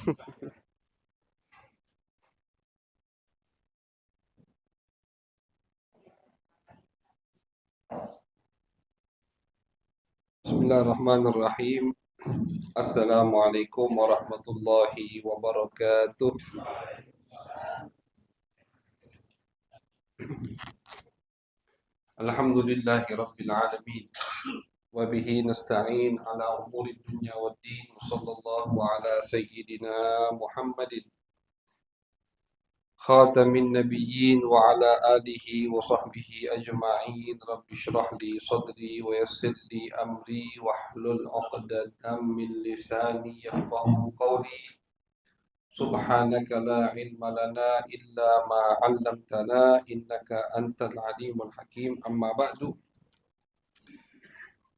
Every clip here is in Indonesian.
Bismillahirrahmanirrahim. Assalamualaikum warahmatullahi wabarakatuh. Alhamdulillahi rabbil alamin. Wa bihi nasta'in ala umuri dunya waddin. Sallallahu ala sayyidina Muhammadin khatamin nabiyyin wa ala alihi wa sahbihi ajma'in. Rabbi shrah li sadri wa yassir li amri wahlul 'uqdatam min lisani yafqahu qawli. سبحانك لا علم لنا إلا ما علمتنا إنك أنت العليم الحكيم أما بعد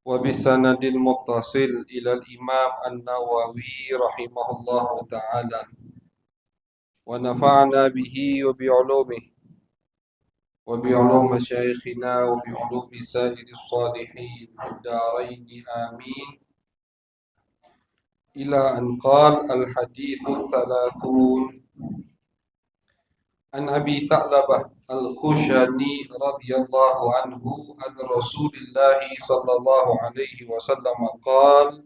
وبالسند المتصل إلى الإمام النووي رحمه الله تعالى ونفعنا به وبعلومه وبعلوم مشايخنا وبعلوم سائر الصالحين في الدارين آمين إلى أن قال الحديث الثلاثون عن أبي ثعلبة الخشني رضي الله عنه عن رسول الله صلى الله عليه وسلم قال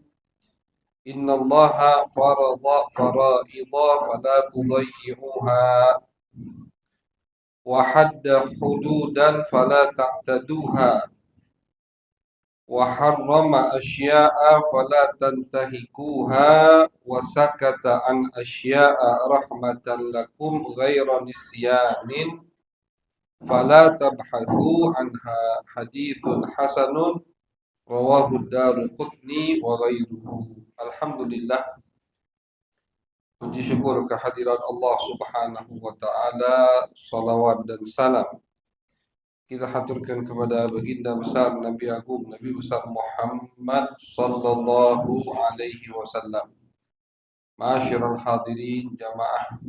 إن الله فرض فرائض فلا تضيعوها وحد حدودا فلا تعتدوها وحرم أشياء فلا تنتهكوها وسكت عن أشياء رحمة لكم غير نسيان فلا تبحثوا عنها حديث حسن رواه الدارقطني وغيره. Alhamdulillah, puji syukur kehadiran Allah Subhanahu wa taala, salawat dan salam kita haturkan kepada baginda besar Nabi Agung Nabi besar Muhammad sallallahu alaihi wasallam. Ma'asyiral hadirin jamaah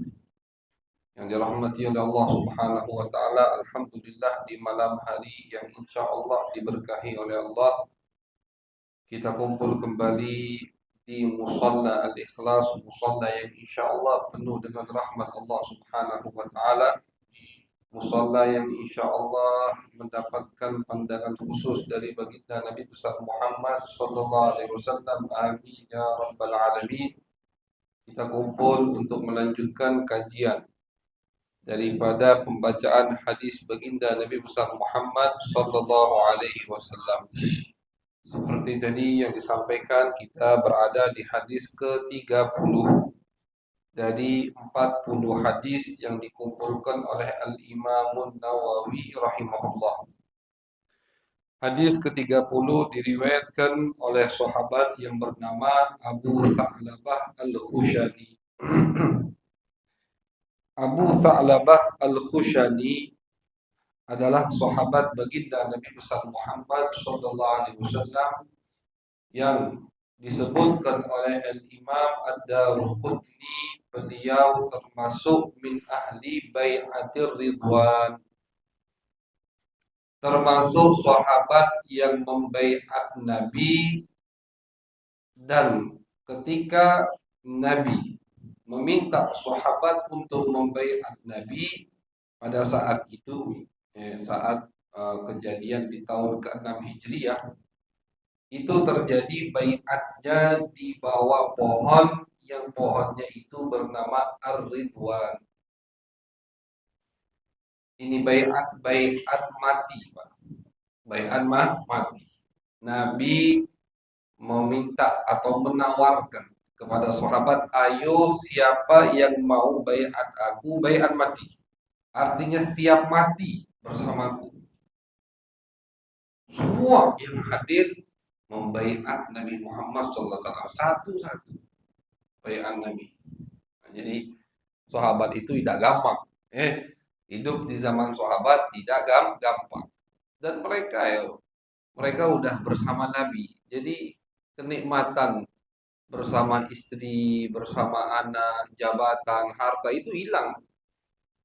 yang dirahmati oleh Allah Subhanahu wa taala, alhamdulillah di malam hari yang insyaallah diberkahi oleh Allah, kita kumpul kembali di Musalla Al-Ikhlas, musalla yang insyaallah penuh dengan rahmat Allah Subhanahu wa taala, musalla yang insyaallah mendapatkan pandangan khusus dari baginda Nabi besar Muhammad sallallahu alaihi wasallam. Amin ya rabbal alamin. Kita kumpul untuk melanjutkan kajian daripada pembacaan hadis baginda Nabi besar Muhammad sallallahu alaihi wasallam. Seperti tadi yang disampaikan, kita berada di hadis ke-30 dari 40 hadis yang dikumpulkan oleh Al-Imam Nawawi rahimahullah. Hadis ke-30 diriwayatkan oleh sahabat yang bernama Abu Tha'labah Al-Khushani. Abu Tha'labah Al-Khushani adalah sahabat baginda Nabi besar Muhammad sallallahu alaihi wasallam yang disebutkan oleh Al-Imam Ad-Darqutni, beliau termasuk min ahli bai'atir ridwan, termasuk sahabat yang membaiat Nabi, dan ketika Nabi meminta sahabat untuk membaiat Nabi pada saat itu, saat kejadian di tahun ke-6 Hijriah, itu terjadi baiatnya di bawah pohon yang pohonnya itu bernama Ar-Ridwan. Ini baiat mati, Pak. Baiat mati. Nabi meminta atau menawarkan kepada sahabat, ayo siapa yang mau baiat aku, baiat mati. Artinya siap mati bersamaku. Semua yang hadir membaiat Nabi Muhammad SAW satu-satu baiat Nabi. Nah, jadi sahabat itu tidak gampang. Hidup di zaman sahabat tidak gampang. Dan mereka udah bersama Nabi. Jadi kenikmatan bersama istri, bersama anak, jabatan, harta itu hilang.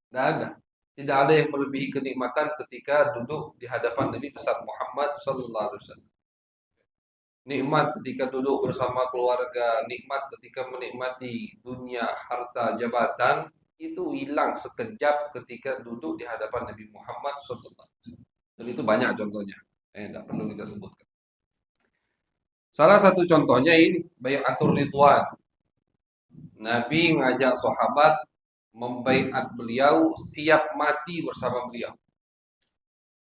Tidak ada. Tidak ada yang melebihi kenikmatan ketika duduk di hadapan Nabi besar Muhammad sallallahu alaihi wasallam. nikmat ketika duduk bersama keluarga, nikmat ketika menikmati dunia, harta, jabatan, itu hilang sekejap ketika duduk di hadapan Nabi Muhammad SAW. Dan itu banyak contohnya. Tidak perlu kita sebutkan. Salah satu contohnya ini, Bai'atul Ridwan. Nabi ngajak sahabat membaiat beliau, siap mati bersama beliau.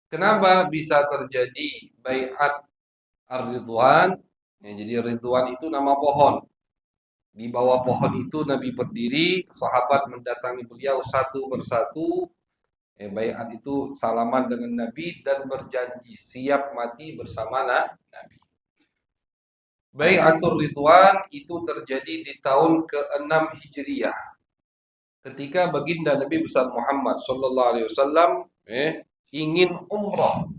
Kenapa bisa terjadi baiat ar-Ridwan? Ya, jadi Ridwan itu nama pohon. Di bawah pohon itu Nabi berdiri, sahabat mendatangi beliau satu persatu. Baiat itu salaman dengan Nabi dan berjanji siap mati bersama Nabi. Bai'atul Ridwan itu terjadi di tahun ke-6 Hijriah. Ketika baginda Nabi besar Muhammad sallallahu alaihi wasallam ingin umrah.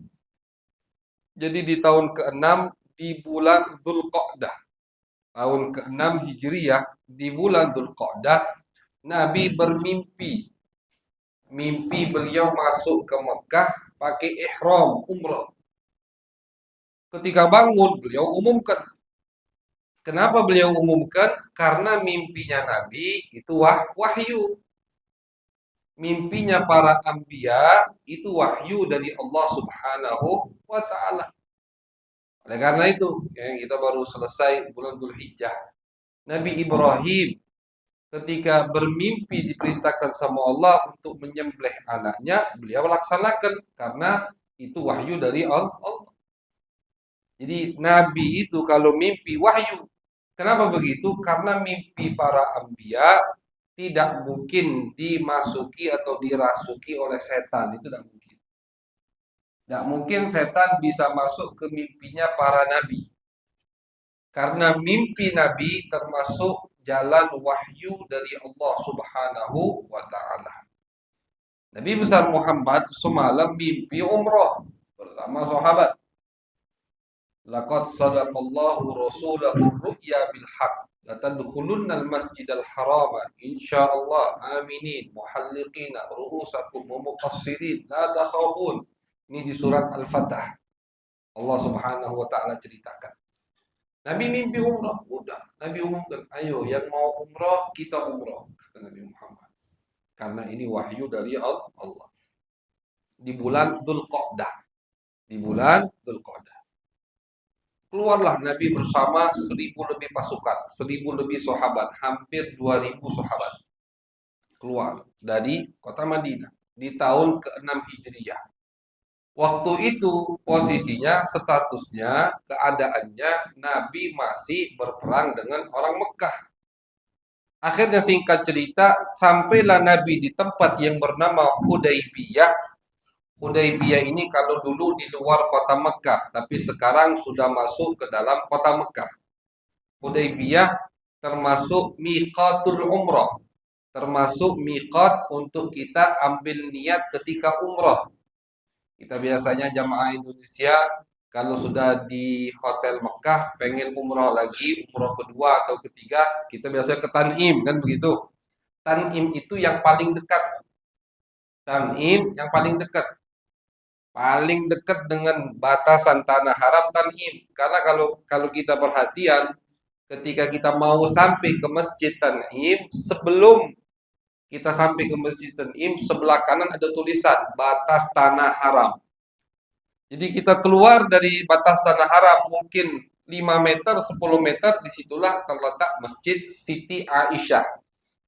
Jadi di tahun ke-6 di bulan Dzulqa'dah. Tahun ke-6 Hijriah di bulan Dzulqa'dah Nabi bermimpi. Mimpi beliau masuk ke Mekah pakai ihram umrah. Ketika bangun beliau umumkan. Kenapa beliau umumkan? Karena mimpinya Nabi itu wahyu. Mimpinya para anbiya itu wahyu dari Allah Subhanahu wa taala. Oleh karena itu, kita baru selesai bulan Dzulhijjah. Nabi Ibrahim ketika bermimpi diperintahkan sama Allah untuk menyembelih anaknya, beliau laksanakan karena itu wahyu dari Allah. Jadi Nabi itu kalau mimpi wahyu. Kenapa begitu? Karena mimpi para anbiya tidak mungkin dimasuki atau dirasuki oleh setan. Itu tidak mungkin. Tidak mungkin setan bisa masuk ke mimpinya para nabi. Karena mimpi nabi termasuk jalan wahyu dari Allah Subhanahu wa taala. Nabi besar Muhammad semalam mimpi umrah bersama sahabat. Laqad sadaqallahu rasulahu ru'ya bil haqq latadkhulunnal masjidal harama insyaallah aminin muhalliqina ru'usakum wa muqassirin la takhafun. Ini di surat Al-Fatah. Allah Subhanahu wa taala ceritakan. Nabi mimpi umrah, udah Nabi umumkan, ayo yang mau umrah kita umrah, kata Nabi Muhammad. Karena ini wahyu dari Allah. Di bulan Dzulqa'dah. Di bulan Dzulqa'dah. Keluarlah Nabi bersama 1000 lebih pasukan, 1000 lebih sahabat, hampir 2000 sahabat. Keluar dari kota Madinah di tahun ke-6 Hijriah. Waktu itu posisinya, statusnya, keadaannya Nabi masih berperang dengan orang Mekah. Akhirnya singkat cerita, sampailah Nabi di tempat yang bernama Hudaybiyah. Hudaybiyah ini kalau dulu di luar kota Mekah, tapi sekarang sudah masuk ke dalam kota Mekah. Hudaybiyah termasuk miqatul umrah, termasuk miqat untuk kita ambil niat ketika umrah. Kita biasanya jamaah Indonesia kalau sudah di hotel Mekah pengen umrah lagi, umrah kedua atau ketiga, kita biasanya ke Tan'im kan begitu. Tan'im itu yang paling dekat. Tan'im yang paling dekat. Paling dekat dengan batasan tanah haram Tan'im. Karena kalau kita perhatian ketika kita mau sampai ke Masjid Tan'im, sebelum kita sampai ke Masjid Tan'im, sebelah kanan ada tulisan batas tanah haram. Jadi kita keluar dari batas tanah haram mungkin 5 meter, 10 meter, disitulah terletak Masjid Siti Aisyah.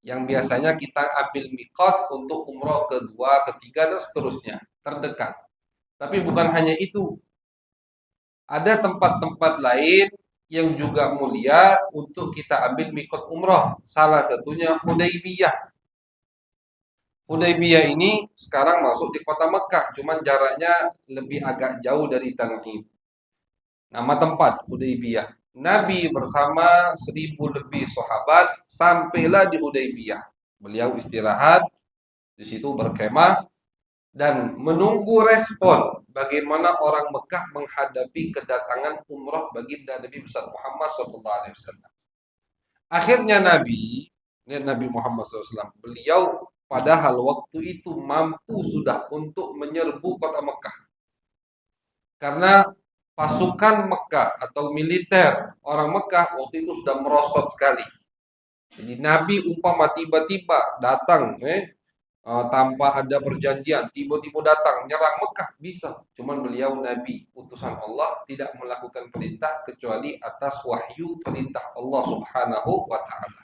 Yang biasanya kita ambil miqat untuk umroh kedua, ketiga, dan seterusnya. Terdekat. Tapi bukan hanya itu. Ada tempat-tempat lain yang juga mulia untuk kita ambil miqat umroh. Salah satunya Hudaybiyah. Hudaybiyah ini sekarang masuk di kota Mekah, cuman jaraknya lebih agak jauh dari Tan'im. Nama tempat Hudaybiyah. Nabi bersama 1000 lebih sahabat sampailah di Hudaybiyah. Beliau istirahat di situ, berkemah dan menunggu respon bagaimana orang Mekah menghadapi kedatangan umrah baginda Nabi besar Muhammad SAW. Akhirnya Nabi Muhammad SAW, beliau padahal waktu itu mampu sudah untuk menyerbu kota Mekah. Karena pasukan Mekah atau militer orang Mekah waktu itu sudah merosot sekali. Jadi Nabi umpama tiba-tiba datang, tanpa ada perjanjian, tiba-tiba datang nyerang Mekah bisa. Cuman beliau Nabi, utusan Allah, tidak melakukan perintah kecuali atas wahyu perintah Allah Subhanahu wa taala.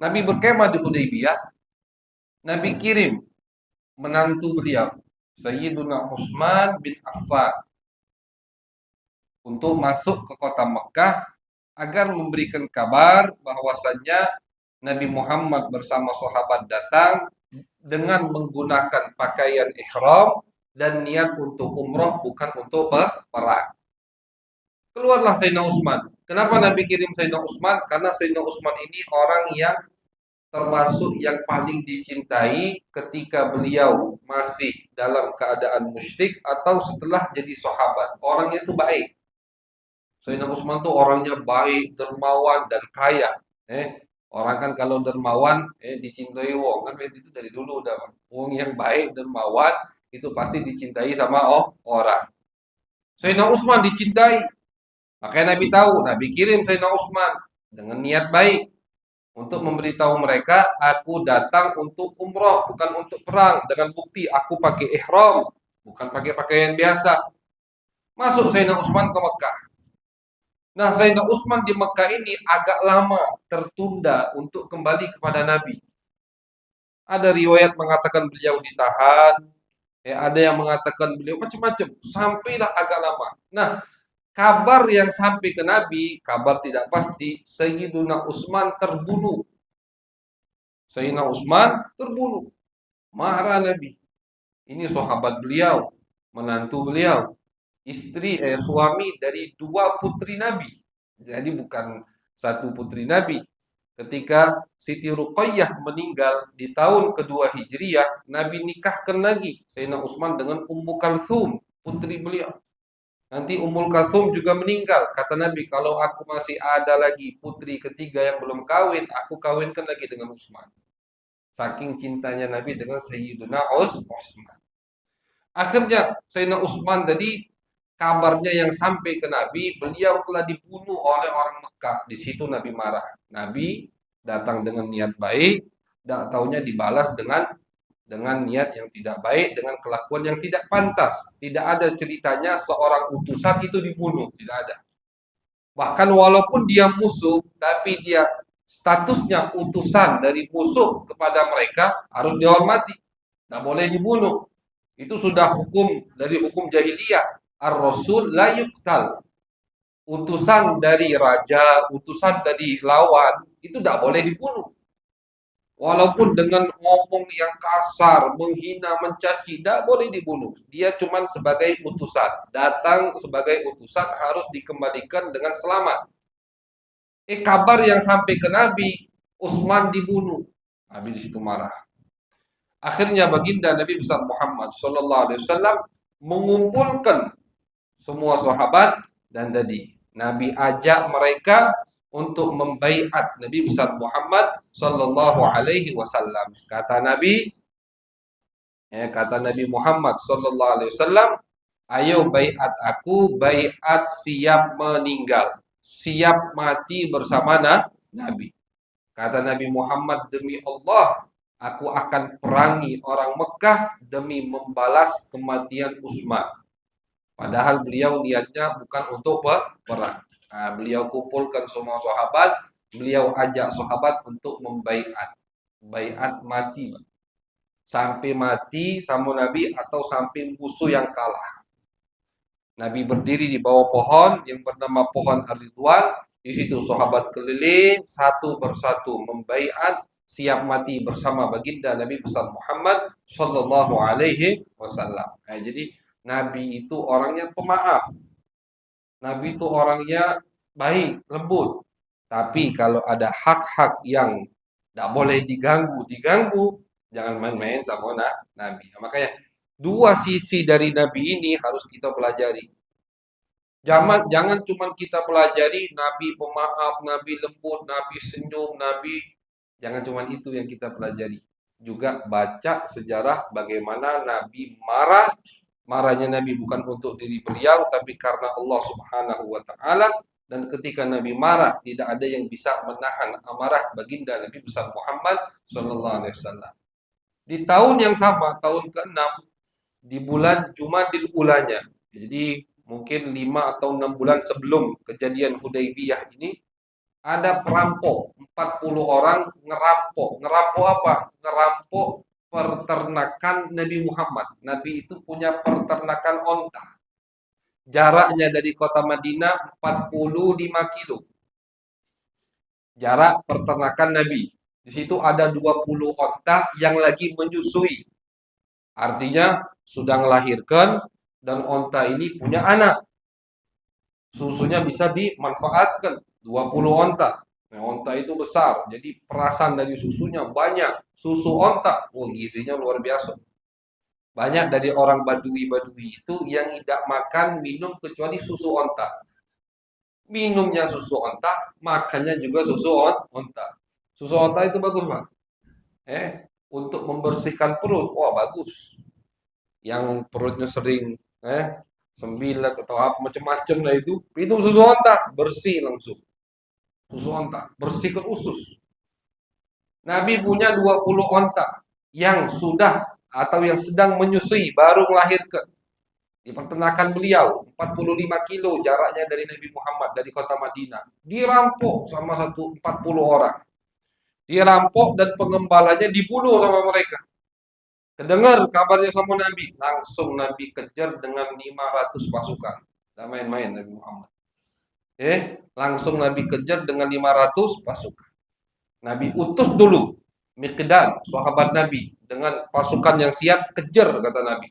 Nabi berkemah di Hudaybiyah, Nabi kirim menantu beliau, Sayyiduna Utsman bin Affan, untuk masuk ke kota Mekah agar memberikan kabar bahwasannya Nabi Muhammad bersama sahabat datang dengan menggunakan pakaian ihram dan niat untuk umroh bukan untuk perang. Keluarlah Sayyidina Utsman. Kenapa Nabi kirim Sayyidina Utsman? Karena Sayyidina Utsman ini orang yang termasuk yang paling dicintai ketika beliau masih dalam keadaan musyrik atau setelah jadi sahabat. Orangnya itu baik. Sayyidina Utsman tuh orangnya baik, dermawan dan kaya. Orang kan kalau dermawan dicintai wong kan itu dari dulu udah. Wong yang baik, dermawan itu pasti dicintai sama orang. Sayyidina Utsman dicintai. Makanya Nabi tahu, Nabi kirim Sayyidina Utsman dengan niat baik untuk memberitahu mereka, aku datang untuk umroh, bukan untuk perang. Dengan bukti aku pakai ihram, bukan pakai pakaian biasa. Masuk Sayyidina Utsman ke Mekah. Nah, Sayyidina Utsman di Mekah ini agak lama tertunda untuk kembali kepada Nabi. Ada riwayat mengatakan beliau ditahan, ada yang mengatakan beliau macam-macam, sampailah agak lama. Nah, kabar yang sampai ke Nabi, kabar tidak pasti, Sayyidina Utsman terbunuh. Sayyidina Utsman terbunuh. Marah Nabi. Ini sahabat beliau, menantu beliau, suami dari dua putri Nabi. Jadi bukan satu putri Nabi. Ketika Siti Ruqayyah meninggal di tahun kedua Hijriyah, Nabi nikahkan lagi Sayyidina Utsman dengan Ummu Kalthum, putri beliau. Nanti Ummul Kalthum juga meninggal. Kata Nabi, kalau aku masih ada lagi putri ketiga yang belum kawin, aku kawinkan lagi dengan Utsman. Saking cintanya Nabi dengan Sayyidina Utsman. Akhirnya Sayyidina Utsman tadi kabarnya yang sampai ke Nabi, beliau telah dibunuh oleh orang Mekah. Di situ Nabi marah. Nabi datang dengan niat baik, tidak taunya dibalas dengan niat yang tidak baik, dengan kelakuan yang tidak pantas. Tidak ada ceritanya seorang utusan itu dibunuh, tidak ada. Bahkan walaupun dia musuh, tapi dia statusnya utusan dari musuh kepada mereka harus dihormati. Tidak boleh dibunuh. Itu sudah hukum dari hukum jahiliyah. Ar-Rasul la yuqtal. Utusan dari raja, utusan dari lawan, itu tidak boleh dibunuh. Walaupun dengan ngomong yang kasar, menghina, mencaci, tidak boleh dibunuh. Dia cuma sebagai utusan. Datang sebagai utusan harus dikembalikan dengan selamat. Kabar yang sampai ke Nabi, Utsman dibunuh. Nabi di situ marah. Akhirnya baginda Nabi besar Muhammad sallallahu alaihi wasallam mengumpulkan semua sahabat dan tadi Nabi ajak mereka untuk membaiat Nabi besar Muhammad sallallahu alaihi wasallam. Kata Nabi Muhammad sallallahu alaihi wasallam, ayo baiat aku, baiat siap meninggal, siap mati bersama Nabi. Kata Nabi Muhammad, demi Allah, aku akan perangi orang Mekah demi membalas kematian Utsman. Padahal beliau niatnya bukan untuk perang. Nah, beliau kumpulkan semua sahabat, beliau ajak sahabat untuk membaiat. Baiat mati. Sampai mati sama Nabi atau sampai musuh yang kalah. Nabi berdiri di bawah pohon yang bernama pohon Ar-Ridwan. Di situ sahabat keliling satu persatu membaiat siap mati bersama baginda Nabi besar Muhammad sallallahu alaihi wasallam. Nah, jadi Nabi itu orangnya pemaaf. Nabi itu orangnya baik, lembut. Tapi kalau ada hak-hak yang tidak boleh diganggu, jangan main-main sama Nabi. Nah, makanya dua sisi dari Nabi ini harus kita pelajari. Jangan cuma kita pelajari Nabi pemaaf, Nabi lembut, Nabi senyum, Nabi. Jangan cuma itu yang kita pelajari. Juga baca sejarah bagaimana Nabi marah Marahnya Nabi bukan untuk diri beliau, tapi karena Allah Subhanahu wa Ta'ala. Dan ketika Nabi marah, tidak ada yang bisa menahan amarah baginda Nabi besar Muhammad Sallallahu Alaihi Wasallam. Di tahun yang sama, tahun ke-6, di bulan Jumadil Ulanya. Jadi mungkin 5 atau 6 bulan sebelum kejadian Hudaybiyah ini, ada perampok, 40 orang ngerampok. Ngerampok apa? Ngerampok peternakan Nabi Muhammad. Nabi itu punya peternakan onta. Jaraknya dari kota Madinah 45 kilo. Jarak peternakan Nabi. Di situ ada 20 onta yang lagi menyusui. Artinya sudah melahirkan dan onta ini punya anak. Susunya bisa dimanfaatkan 20 onta. Nah, onta itu besar, jadi perasan dari susunya banyak. Susu onta, gizinya luar biasa. Banyak dari orang badui-badui itu yang tidak makan minum kecuali susu onta. Minumnya susu onta, makannya juga susu onta. Susu onta itu bagus, Pak. Untuk membersihkan perut, wah bagus. Yang perutnya sering sembilan atau apa macam-macam lah itu, minum susu onta, bersih langsung. Susu onta, bersihkan usus. Nabi punya 20 onta yang sudah atau yang sedang menyusui, baru melahirkan. Di peternakan beliau, 45 kilo jaraknya dari Nabi Muhammad, dari kota Madinah. Dirampok sama 40 orang. Dirampok dan pengembalanya dibunuh sama mereka. Kedengar kabarnya sama Nabi, langsung Nabi kejar dengan 500 pasukan. Tidak main-main Nabi Muhammad. Langsung Nabi kejar dengan 500 pasukan. Nabi utus dulu Miqdad, sahabat Nabi, dengan pasukan yang siap, kejar kata Nabi.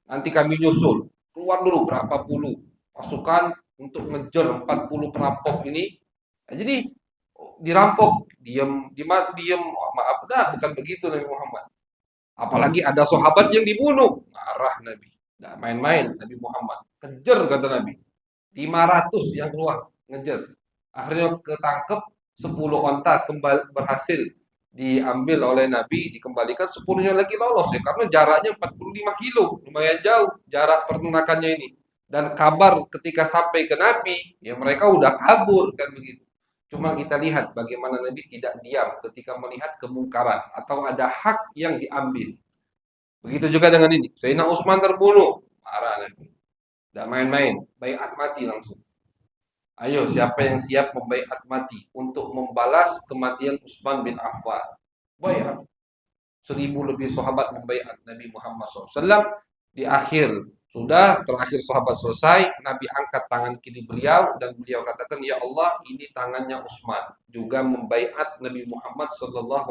Nanti kami nyusul. Keluar dulu berapa puluh pasukan untuk ngejar 40 perampok ini. Jadi dirampok, diam, maaf, bukan begitu Nabi Muhammad. Apalagi ada sahabat yang dibunuh, marah Nabi. Tidak main-main Nabi Muhammad. Kejar kata Nabi. 500 yang keluar ngejar. Akhirnya ketangkep 10 onta kembali berhasil diambil oleh Nabi, dikembalikan 10-nya lagi lolos ya karena jaraknya 45 kilo, lumayan jauh jarak peternakannya ini. Dan kabar ketika sampai ke Nabi, ya mereka udah kabur kan begitu. Cuma kita lihat bagaimana Nabi tidak diam ketika melihat kemungkaran atau ada hak yang diambil. Begitu juga dengan ini. Sayyidina Utsman terbunuh, marah Nabi. Tidak main-main, baiat mati langsung. Ayo, siapa yang siap membaiat mati untuk membalas kematian Utsman bin Affan? Baiat. 1000 lebih sahabat membaiat Nabi Muhammad SAW. Di akhir, sudah terakhir sahabat selesai, Nabi angkat tangan kiri beliau dan beliau katakan, ya Allah, ini tangannya Utsman, juga membaiat Nabi Muhammad SAW.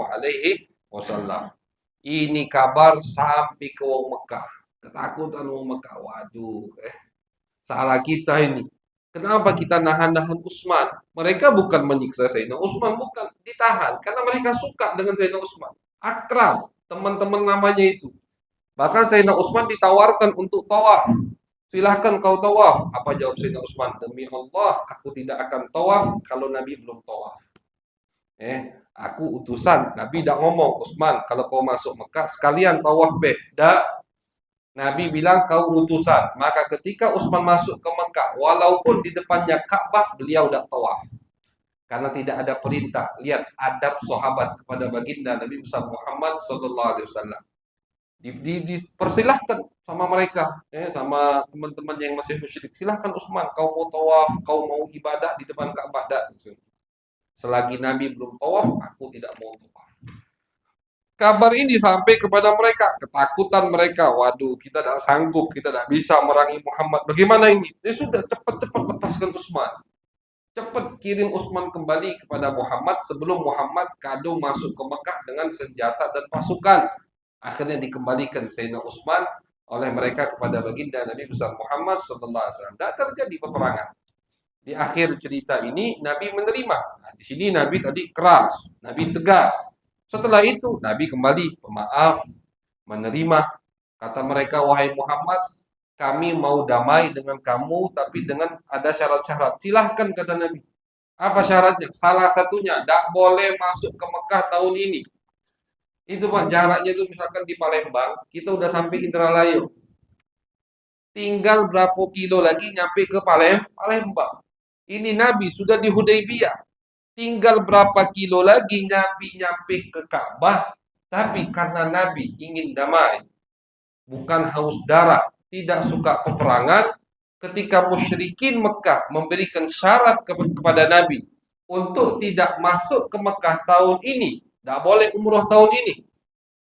Ini kabar sampai ke wong Mekah. Ketakutan wong Mekah. Waduh, salah kita ini. Kenapa kita nahan-nahan Utsman? Mereka bukan menyiksa Sayyidina Utsman, bukan, ditahan karena mereka suka dengan Sayyidina Utsman. Akrab, teman-teman namanya itu. Bahkan Sayyidina Utsman ditawarkan untuk tawaf. Silahkan kau tawaf. Apa jawab Sayyidina Utsman? Demi Allah, aku tidak akan tawaf kalau Nabi belum tawaf. Aku utusan. Nabi tidak ngomong, Utsman, kalau kau masuk Mekah sekalian tawaf beda. Nabi bilang kau utusan. Maka ketika Utsman masuk ke Mekah, walaupun di depannya Ka'bah, beliau tidak tawaf. Karena tidak ada perintah. Lihat adab sahabat kepada baginda Nabi besar Muhammad sallallahu alaihi wasallam. Dipersilahkan sama mereka, sama teman-teman yang masih musyrik. Silahkan Utsman, kau mau tawaf, kau mau ibadah di depan Ka'bah. Selagi Nabi belum tawaf, aku tidak mau tawaf. Kabar ini sampai kepada mereka, ketakutan mereka. Waduh, kita tidak sanggup, kita tidak bisa merangi Muhammad. Bagaimana ini? Ya sudah, cepat-cepat lepaskan Utsman. Cepat kirim Utsman kembali kepada Muhammad sebelum Muhammad kado masuk ke Mekah dengan senjata dan pasukan. Akhirnya dikembalikan Sayyidina Utsman oleh mereka kepada baginda Nabi besar Muhammad sallallahu alaihi wasallam. Tidak terjadi peperangan. Di akhir cerita ini Nabi menerima. Nah, di sini Nabi tadi keras, Nabi tegas. Setelah itu Nabi kembali pemaaf, menerima. Kata mereka, wahai Muhammad, kami mau damai dengan kamu tapi dengan ada syarat-syarat. Silahkan kata Nabi. Apa syaratnya? Salah satunya, tidak boleh masuk ke Mekah tahun ini. Itu Pak, jaraknya itu misalkan di Palembang, kita udah sampai Indralayu. Tinggal berapa kilo lagi nyampe ke Palembang. Ini Nabi sudah di Hudaybiyah. Tinggal berapa kilo lagi Nabi nyampe ke Ka'bah. Tapi karena Nabi ingin damai, bukan haus darah, tidak suka peperangan, ketika musyrikin Mekah memberikan syarat kepada Nabi untuk tidak masuk ke Mekah tahun ini, tidak boleh umroh tahun ini,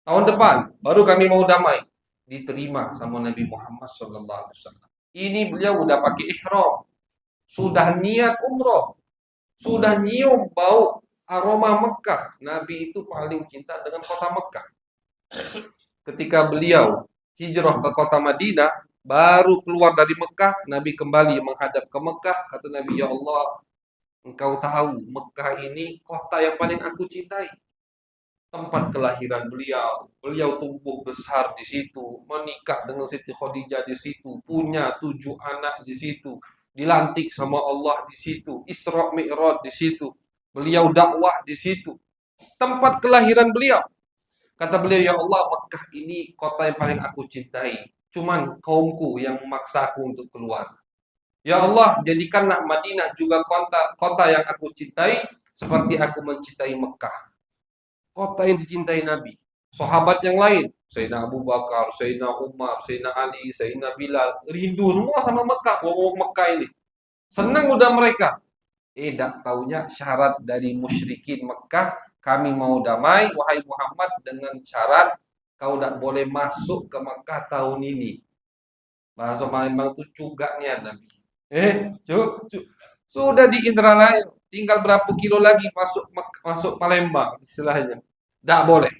tahun depan baru kami mau damai, diterima sama Nabi Muhammad SAW. Ini beliau udah pakai ihram, sudah niat umroh, sudah nyium bau aroma Mekah. Nabi itu paling cinta dengan kota Mekah. Ketika beliau hijrah ke kota Madinah, baru keluar dari Mekah, Nabi kembali menghadap ke Mekah. Kata Nabi, ya Allah, engkau tahu Mekah ini kota yang paling aku cintai. Tempat kelahiran beliau. Beliau tumbuh besar di situ, menikah dengan Siti Khadijah di situ, punya 7 anak di situ, dilantik sama Allah di situ, Isra Mi'raj di situ. Beliau dakwah di situ. Tempat kelahiran beliau. Kata beliau, ya Allah, Mekah ini kota yang paling aku cintai. Cuman kaumku yang memaksa aku untuk keluar. Ya Allah, jadikanlah Madinah juga kota yang aku cintai seperti aku mencintai Mekah. Kota yang dicintai Nabi. Sahabat yang lain, Sayyidina Abu Bakar, Sayyidina Umar, Sayyidina Ali, Sayyidina Bilal, rindu semua sama Mekah. Wong Mekah ini. Senang udah mereka. Tak taunya syarat dari musyrikin Mekah, kami mau damai, wahai Muhammad, dengan syarat kau tidak boleh masuk ke Mekah tahun ini. Bahasa Palembang itu cugaknya Nabi. Sudah di Indralaya, tinggal berapa kilo lagi masuk Palembang istilahnya. Tidak boleh.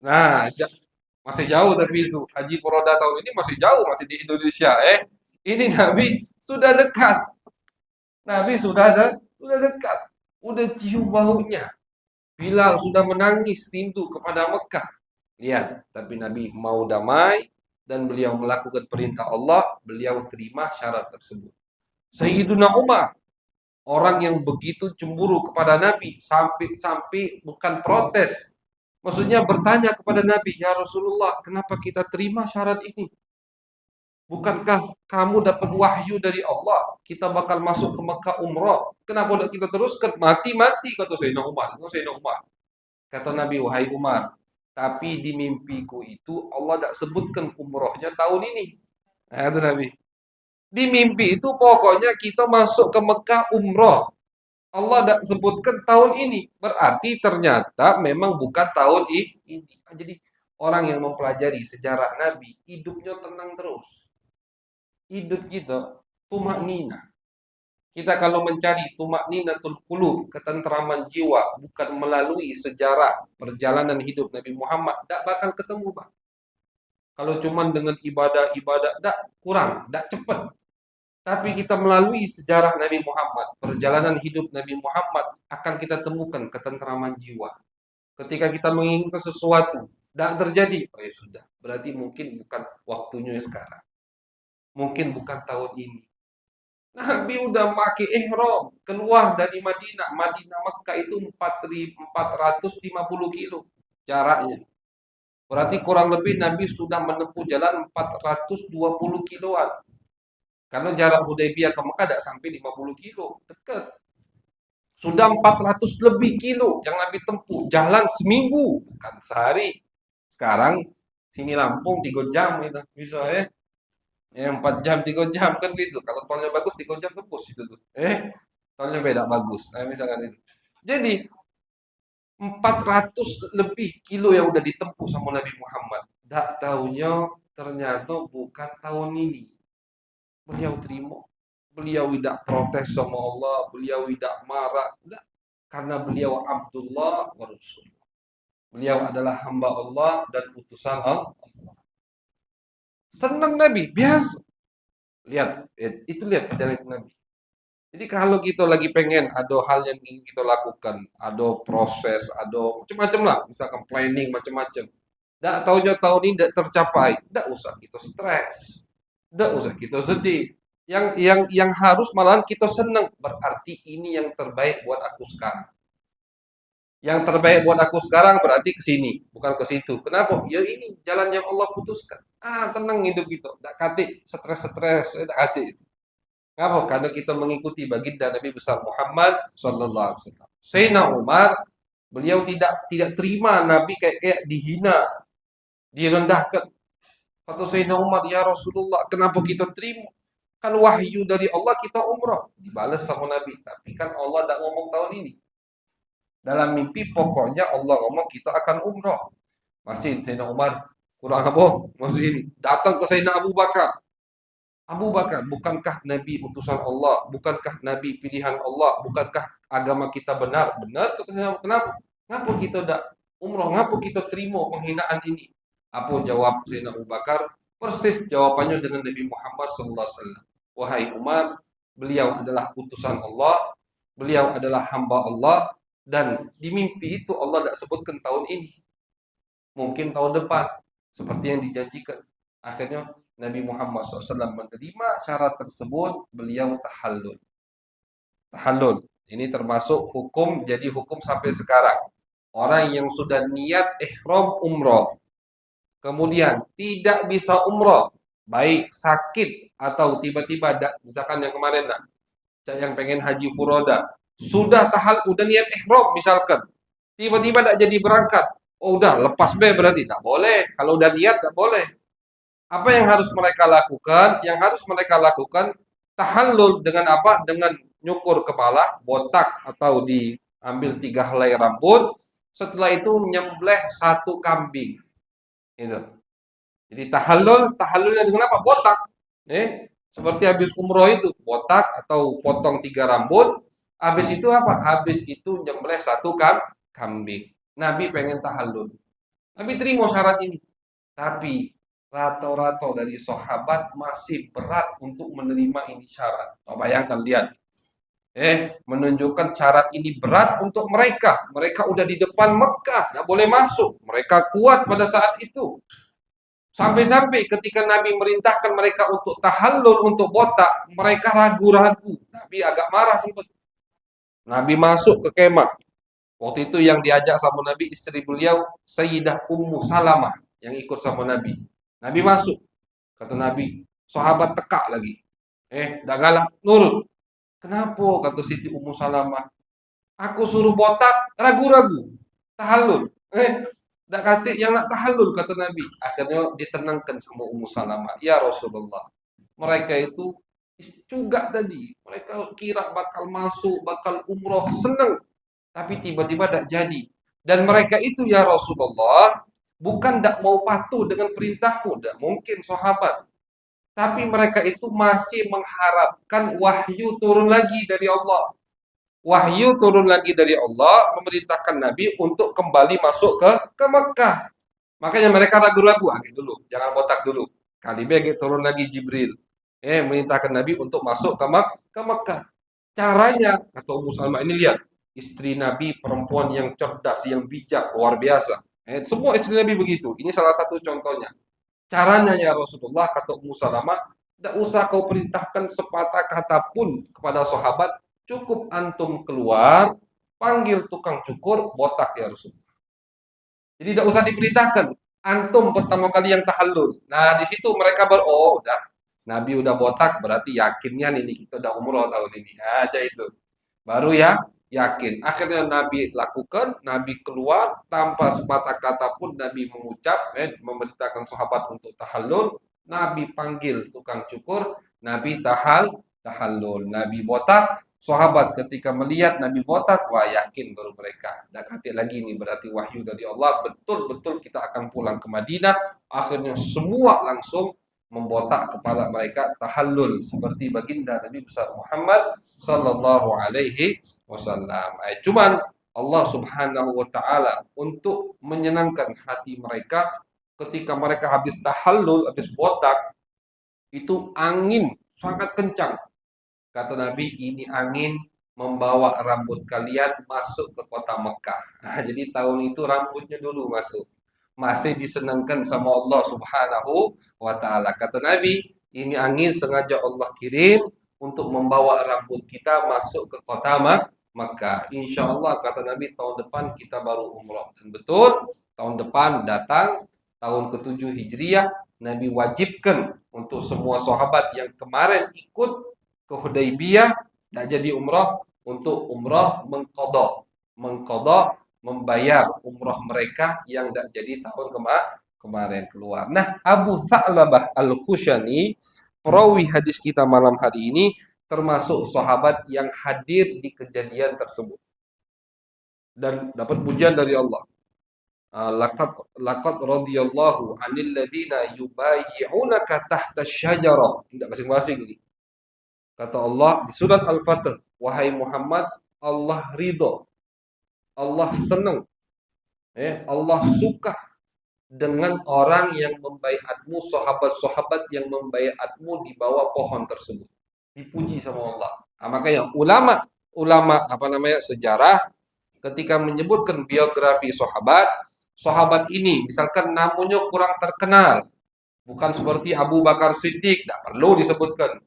Nah, masih jauh tapi itu. Haji Furoda tahun ini masih jauh, masih di Indonesia. Ini Nabi sudah dekat. Nabi sudah dekat. Udah cium baunya. Bilal sudah menangis rindu kepada Mekah. Lihat, tapi Nabi mau damai dan beliau melakukan perintah Allah, beliau terima syarat tersebut. Sayyiduna Umar, orang yang begitu cemburu kepada Nabi sampai bukan protes. Maksudnya bertanya kepada Nabi, ya Rasulullah, kenapa kita terima syarat ini? Bukankah kamu dapat wahyu dari Allah? Kita bakal masuk ke Mekah umrah. Kenapa tidak kita teruskan? Mati-mati, kata Sayyidina Umar. Kata Nabi, wahai Umar, tapi di mimpiku itu Allah tidak sebutkan umrohnya tahun ini. Kata Nabi. Di mimpi itu pokoknya kita masuk ke Mekah umrah. Allah tidak sebutkan tahun ini. Berarti ternyata memang bukan tahun ini. Jadi orang yang mempelajari sejarah Nabi, hidupnya tenang terus. Hidup kita tumak nina. Kita kalau mencari tumak ninatul qulub, ketentraman jiwa, bukan melalui sejarah perjalanan hidup Nabi Muhammad, tidak bakal ketemu, Pak. Kalau cuma dengan ibadah-ibadah, tidak kurang, tidak cepat. Tapi kita melalui sejarah Nabi Muhammad, perjalanan hidup Nabi Muhammad, akan kita temukan ketentraman jiwa. Ketika kita menginginkan sesuatu, tidak terjadi, oh ya sudah, berarti mungkin bukan waktunya sekarang. Mungkin bukan tahun ini. Nabi udah pakai ihram, keluar dari Madinah. Madinah Mekah itu 4.450 kilo jaraknya. Berarti kurang lebih Nabi sudah menempuh jalan 420 kiloan. Karena jarak Hudaybiyah ke Mekah tidak sampai 50 kilo, dekat. Sudah 400 lebih kilo yang Nabi tempuh, jalan seminggu, bukan sehari. Sekarang sini Lampung 3 jam gitu, bisa ya. 4 jam, 3 jam kan gitu. Kalau tolnya bagus 3 jam tembus itu tuh. Tolnya beda bagus. Nah, misalkan itu. Jadi 400 lebih kilo yang udah ditempuh sama Nabi Muhammad. Tak taunya ternyata bukan tahun ini. Beliau terima. Beliau tidak protes sama Allah, beliau tidak marah. Enggak. Karena beliau Abdullah wa Rasul. Beliau adalah hamba Allah dan utusan Allah. Senang Nabi, biasa. Lihat, lihat perjalanan Nabi. Jadi kalau kita lagi pengen ada hal yang ingin kita lakukan, ada proses, ada macam-macam lah, misalkan planning macam-macam. Tidak tahunya tahun ini tidak tercapai, tidak usah kita stres, tidak usah kita sedih. Yang harus malahan kita senang, berarti ini yang terbaik buat aku sekarang. Yang terbaik buat aku sekarang berarti ke sini, bukan ke situ. Kenapa? Ya ini jalan yang Allah putuskan. Tenang hidup gitu. Tak kati stres-stres, tak kati itu. Kenapa? Karena kita mengikuti baginda Nabi besar Muhammad sallallahu alaihi wasallam. Sayyidina Umar, beliau tidak terima Nabi kayak dihina, direndahkan. Kata Sayyidina Umar, ya Rasulullah, kenapa kita terima? Kan wahyu dari Allah kita umrah. Dibalas sama Nabi. Tapi kan Allah tidak ngomong tahun ini. Dalam mimpi pokoknya Allah ngomong kita akan umrah. Masih Sayyidina Umar kurang apa? Maksud ini. Datang ke Sayyidina Abu Bakar. Abu Bakar, bukankah Nabi utusan Allah? Bukankah Nabi pilihan Allah? Bukankah agama kita benar? Benar, kata Sayyidina Abu. Kenapa? Kenapa kita tidak umrah? Kenapa kita terima penghinaan ini? Apa jawab Sayyidina Abu Bakar? Persis jawabannya dengan Nabi Muhammad SAW. Wahai Umar, beliau adalah utusan Allah, beliau adalah hamba Allah, dan di mimpi itu Allah tidak sebutkan tahun ini. Mungkin tahun depan, seperti yang dijanjikan. Akhirnya Nabi Muhammad SAW menerima syarat tersebut, beliau tahallul. Tahallul, ini termasuk hukum, jadi hukum sampai sekarang. Orang yang sudah niat ihram umroh, kemudian tidak bisa umroh, baik sakit atau tiba-tiba misalkan yang kemarin yang pengen haji furoda, sudah udah niat ihram misalkan, tiba-tiba tidak jadi berangkat, oh udah lepas berarti tak boleh. Kalau udah niat tak boleh. Apa yang harus mereka lakukan? Yang harus mereka lakukan tahallul dengan apa? Dengan nyukur kepala, botak atau diambil 3 helai rambut. Setelah itu nyembelih 1 kambing. Itu. Jadi tahallulnya dengan apa? Botak. Seperti habis umroh itu, botak atau potong 3 rambut. Habis itu apa? Habis itu nyembelih 1 kambing. Nabi pengen tahallul. Nabi terima syarat ini. Tapi rata-rata dari sahabat masih berat untuk menerima ini syarat. Bayangkan lihat. Menunjukkan syarat ini berat untuk mereka. Mereka udah di depan Mekah, nggak boleh masuk. Mereka kuat pada saat itu. Sampai-sampai ketika Nabi merintahkan mereka untuk tahallul, untuk botak, mereka ragu-ragu. Nabi agak marah sempat. Nabi masuk ke kemah. Waktu itu yang diajak sama Nabi istri beliau Sayyidah Ummu Salamah yang ikut sama Nabi. Nabi masuk. Kata Nabi, sahabat tekak lagi. Dah galak, nurut. Kenapa? Kata Siti Ummu Salamah. Aku suruh botak, ragu-ragu. Tahallul. Dak kata yang nak tahallul, kata Nabi. Akhirnya ditenangkan sama Ummu Salamah. Ya Rasulullah. Mereka itu juga tadi. Mereka kira bakal masuk, bakal umroh, senang. Tapi tiba-tiba tak jadi. Dan mereka itu ya Rasulullah, bukan tak mau patuh dengan perintahmu. Tak mungkin sahabat. Tapi mereka itu masih mengharapkan wahyu turun lagi dari Allah. Wahyu turun lagi dari Allah memerintahkan Nabi untuk kembali masuk ke Mekah. Makanya mereka ragu-ragu, dulu, jangan botak dulu. Kali ini turun lagi Jibril. Merintahkan Nabi untuk masuk ke Mekah. Caranya, kata Ummu Salamah, ini lihat, istri Nabi perempuan yang cerdas, yang bijak, luar biasa. Semua istri Nabi begitu. Ini salah satu contohnya. Caranya ya Rasulullah, kata Ummu Salamah, tidak usah kau perintahkan sepatah kata pun kepada sahabat, cukup antum keluar, panggil tukang cukur, botak ya Rasulullah. Jadi tidak usah diperintahkan. Antum pertama kali yang tahallul. Nah di situ mereka udah Nabi udah botak, berarti yakinnya ini kita udah umroh tahun ini. Aja itu. Baru ya yakin. Akhirnya Nabi lakukan, Nabi keluar tanpa sepatah kata pun Nabi mengucap, memerintahkan sahabat untuk tahallul. Nabi panggil tukang cukur, Nabi tahallul. Nabi botak, sahabat ketika melihat Nabi botak, wah yakin baru mereka. Dah kata lagi ini berarti wahyu dari Allah, betul-betul kita akan pulang ke Madinah. Akhirnya semua langsung membotak kepala mereka, tahallul seperti baginda Nabi besar Muhammad sallallahu alaihi wasallam. Cuman Allah Subhanahu wa taala untuk menyenangkan hati mereka ketika mereka habis tahallul, habis botak, itu angin sangat kencang. Kata Nabi, ini angin membawa rambut kalian masuk ke kota Mekah. Jadi tahun itu rambutnya dulu masuk. Masih disenangkan sama Allah Subhanahu wa taala. Kata Nabi, ini angin sengaja Allah kirim untuk membawa rambut kita masuk ke kota Mekah. Insya Allah kata Nabi tahun depan kita baru umroh. Dan betul tahun depan datang tahun ke-7 Hijriah, Nabi wajibkan untuk semua sahabat yang kemarin ikut ke Hudaybiyah tidak jadi umroh untuk umroh mengqadha membayar umroh mereka yang tidak jadi tahun kemarin keluar. Nah, Abu Tha'labah Al-Khushani, perawi hadis kita malam hari ini, termasuk sahabat yang hadir di kejadian tersebut dan dapat pujian dari Allah. Laqad radhiyallahu 'anil ladzina yubayyi'unaka tahta asy-syajarah. Tidak masing-masing ini. Kata Allah di surat Al-Fatih, wahai Muhammad, Allah ridho, Allah senang, Allah suka dengan orang yang membaiatmu, sahabat-sahabat yang membaiatmu di bawah pohon tersebut. Dipuji sama Allah. Nah, makanya ulama sejarah ketika menyebutkan biografi sahabat ini misalkan namanya kurang terkenal, bukan seperti Abu Bakar Siddiq, tidak perlu disebutkan.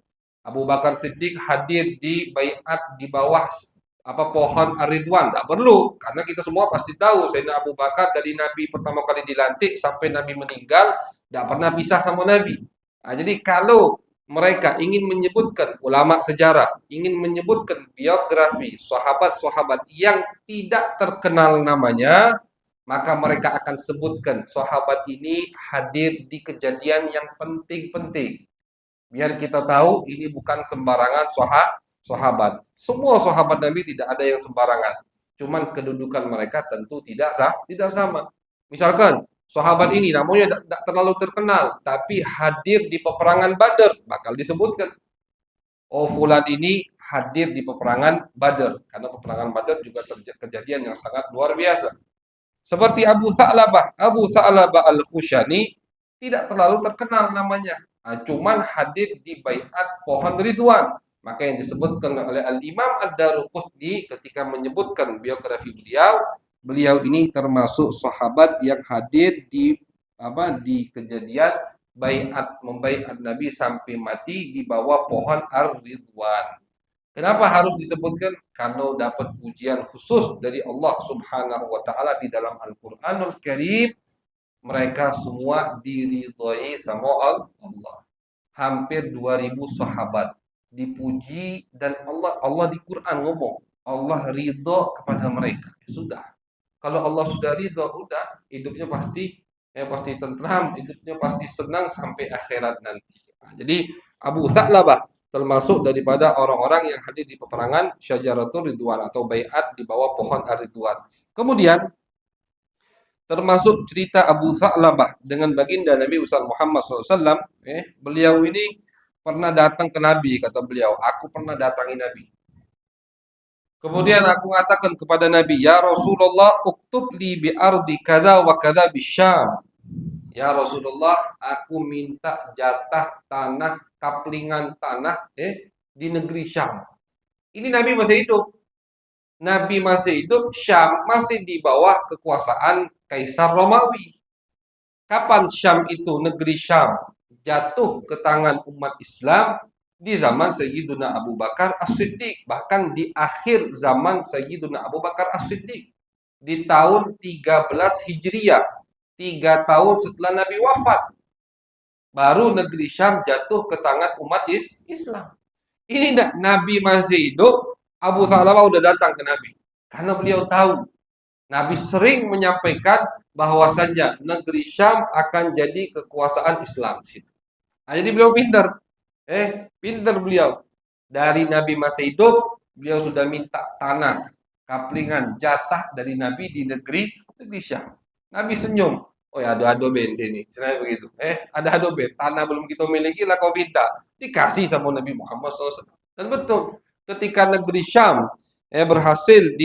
Abu Bakar Siddiq hadir di baiat di bawah pohon Ar-Ridwan, tidak perlu, karena kita semua pasti tahu Sayyidina Abu Bakar dari Nabi pertama kali dilantik sampai Nabi meninggal tidak pernah pisah sama Nabi. Nah, jadi kalau mereka ingin menyebutkan, ulama sejarah ingin menyebutkan biografi sahabat-sahabat yang tidak terkenal namanya, maka mereka akan sebutkan sahabat ini hadir di kejadian yang penting-penting. Biar kita tahu ini bukan sembarangan sahabat. Semua sahabat Nabi tidak ada yang sembarangan. Cuman kedudukan mereka tentu tidak sama. Misalkan sahabat ini namanya tidak terlalu terkenal, tapi hadir di peperangan Badar, bakal disebutkan. Oh, fulan ini hadir di peperangan Badar, karena peperangan Badar juga kejadian yang sangat luar biasa. Seperti Abu Tha'labah Al-Khushani tidak terlalu terkenal namanya, cuman hadir di baiat pohon Ridwan. Maka yang disebutkan oleh Al-Imam Ad-Daruqutni ketika menyebutkan biografi beliau ini termasuk sahabat yang hadir di kejadian membaiat Nabi sampai mati di bawah pohon Ar-Ridwan. Kenapa harus disebutkan? Karena dapat pujian khusus dari Allah Subhanahu wa taala di dalam Al-Qur'anul Karim. Mereka semua diridhoi sama Allah. Hampir 2000 sahabat dipuji, dan Allah di Quran ngomong Allah ridho kepada mereka. Sudah, kalau Allah sudah ridho, udah hidupnya pasti tentram, hidupnya pasti senang sampai akhirat nanti. Nah, jadi Abu Tha'labah termasuk daripada orang-orang yang hadir di peperangan Syajaratul Ridwan atau baiat di bawah pohon Ar-Ridwan. Kemudian termasuk cerita Abu Tha'labah dengan baginda Nabi Muhammad SAW. Beliau ini pernah datang ke Nabi, kata beliau, aku pernah datangi Nabi. Kemudian aku mengatakan kepada Nabi, ya Rasulullah, uktub li bi ardi kada wa kada bisyam. Ya Rasulullah, aku minta jatah tanah, kaplingan tanah di negeri Syam. Ini Nabi masih hidup. Syam masih di bawah kekuasaan Kaisar Romawi. Kapan Syam itu, negeri Syam, jatuh ke tangan umat Islam? Di zaman Sayyiduna Abu Bakar As-Siddiq. Bahkan di akhir zaman Sayyiduna Abu Bakar As-Siddiq. Di tahun 13 Hijriah. 3 tahun setelah Nabi wafat. Baru negeri Syam jatuh ke tangan umat Islam. Ini Nabi masih hidup, Abu Tha'labah udah datang ke Nabi. Karena beliau tahu Nabi sering menyampaikan bahwasannya negeri Syam akan jadi kekuasaan Islam di situ. Nah, jadi beliau pintar. Pintar beliau. Dari Nabi masih hidup, beliau sudah minta tanah, kaplingan, jatah dari Nabi di negeri Syam. Nabi senyum. Oh ya, ada bente nih. Senang begitu. Ada bente. Tanah belum kita miliki, lah kau minta. Dikasih sama Nabi Muhammad SAW. Dan betul, ketika negeri Syam berhasil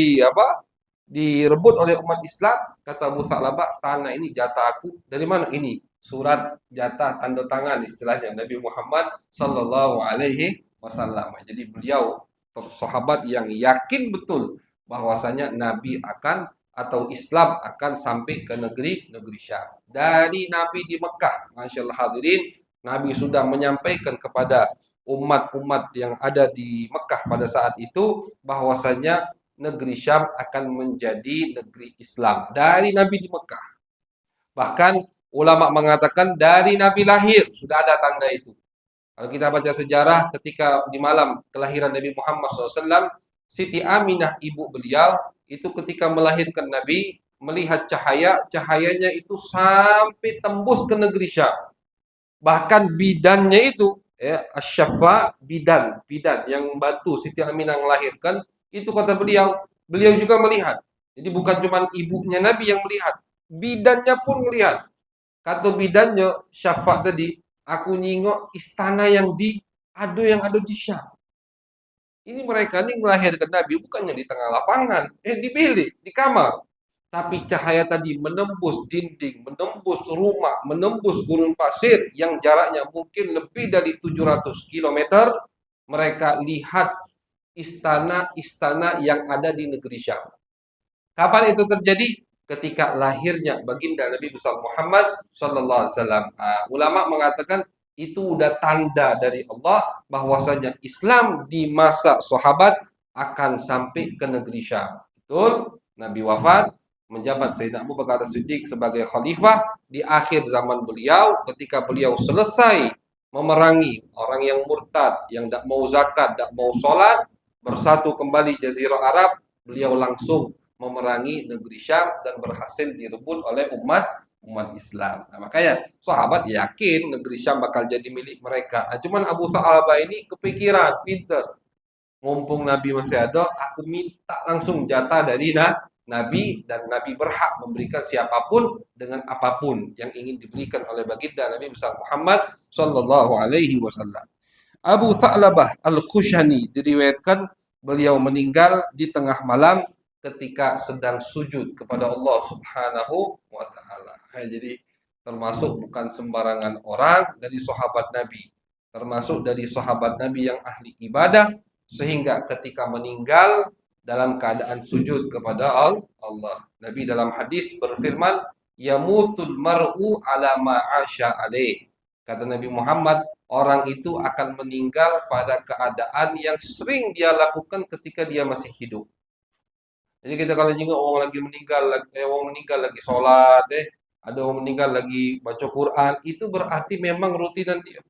direbut oleh umat Islam, kata Abu Tha'labah, tanah ini jatah aku. Dari mana ini? Surat jatah tanda tangan istilahnya Nabi Muhammad sallallahu alaihi wasallam. Jadi beliau sahabat yang yakin betul bahwasanya Nabi akan atau Islam akan sampai ke negeri Syam. Dari Nabi di Mekah, masyaallah hadirin, Nabi sudah menyampaikan kepada umat-umat yang ada di Mekah pada saat itu bahwasanya negeri Syam akan menjadi negeri Islam dari Nabi di Mekah. Bahkan ulama mengatakan dari Nabi lahir sudah ada tanda itu. Kalau kita baca sejarah ketika di malam kelahiran Nabi Muhammad SAW, Siti Aminah ibu beliau itu ketika melahirkan Nabi melihat cahayanya itu sampai tembus ke negeri Syam. Bahkan bidannya itu ya asyafa bidan yang bantu Siti Aminah melahirkan itu kata beliau juga melihat. Jadi bukan cuma ibunya Nabi yang melihat, bidannya pun melihat. Kata bidannya Syafa tadi, aku nyingok istana yang ada di Syam. Ini mereka nih melahirkan Nabi bukannya di tengah lapangan, di bilik, di kamar. Tapi cahaya tadi menembus dinding, menembus rumah, menembus gurun pasir yang jaraknya mungkin lebih dari 700 kilometer. Mereka lihat istana-istana yang ada di negeri Syam. Kapan itu terjadi? Ketika lahirnya baginda Nabi besar Muhammad Sallallahu Alaihi Wasallam. Ulama mengatakan itu udah tanda dari Allah bahwasanya Islam di masa sahabat akan sampai ke negeri Syam. Betul? Nabi wafat, menjabat Sayyidina Abu Bakar Siddiq sebagai khalifah di akhir zaman beliau ketika beliau selesai memerangi orang yang murtad, yang tidak mau zakat, tidak mau sholat, bersatu kembali Jazirah Arab, beliau langsung memerangi negeri Syam dan berhasil direbut oleh umat Islam. Nah, makanya sahabat yakin negeri Syam bakal jadi milik mereka. Cuman Abu Tha'labah ini kepikiran, pinter. Mumpung Nabi masih ada, aku minta langsung jatah dari Nabi dan Nabi berhak memberikan siapapun dengan apapun yang ingin diberikan oleh baginda Nabi besar Muhammad Sallallahu Alaihi Wasallam. Abu Tha'labah Al-Khushani diriwayatkan beliau meninggal di tengah malam ketika sedang sujud kepada Allah Subhanahu wa taala. Jadi termasuk bukan sembarangan orang dari sahabat Nabi, termasuk dari sahabat Nabi yang ahli ibadah sehingga ketika meninggal dalam keadaan sujud kepada Allah. Nabi dalam hadis berfirman, "Yamutul mar'u ala ma 'asha alaih." Kata Nabi Muhammad, orang itu akan meninggal pada keadaan yang sering dia lakukan ketika dia masih hidup. Jadi kita kalau juga orang meninggal lagi sholat, ada orang meninggal lagi baca Quran, itu berarti memang rutinan dia.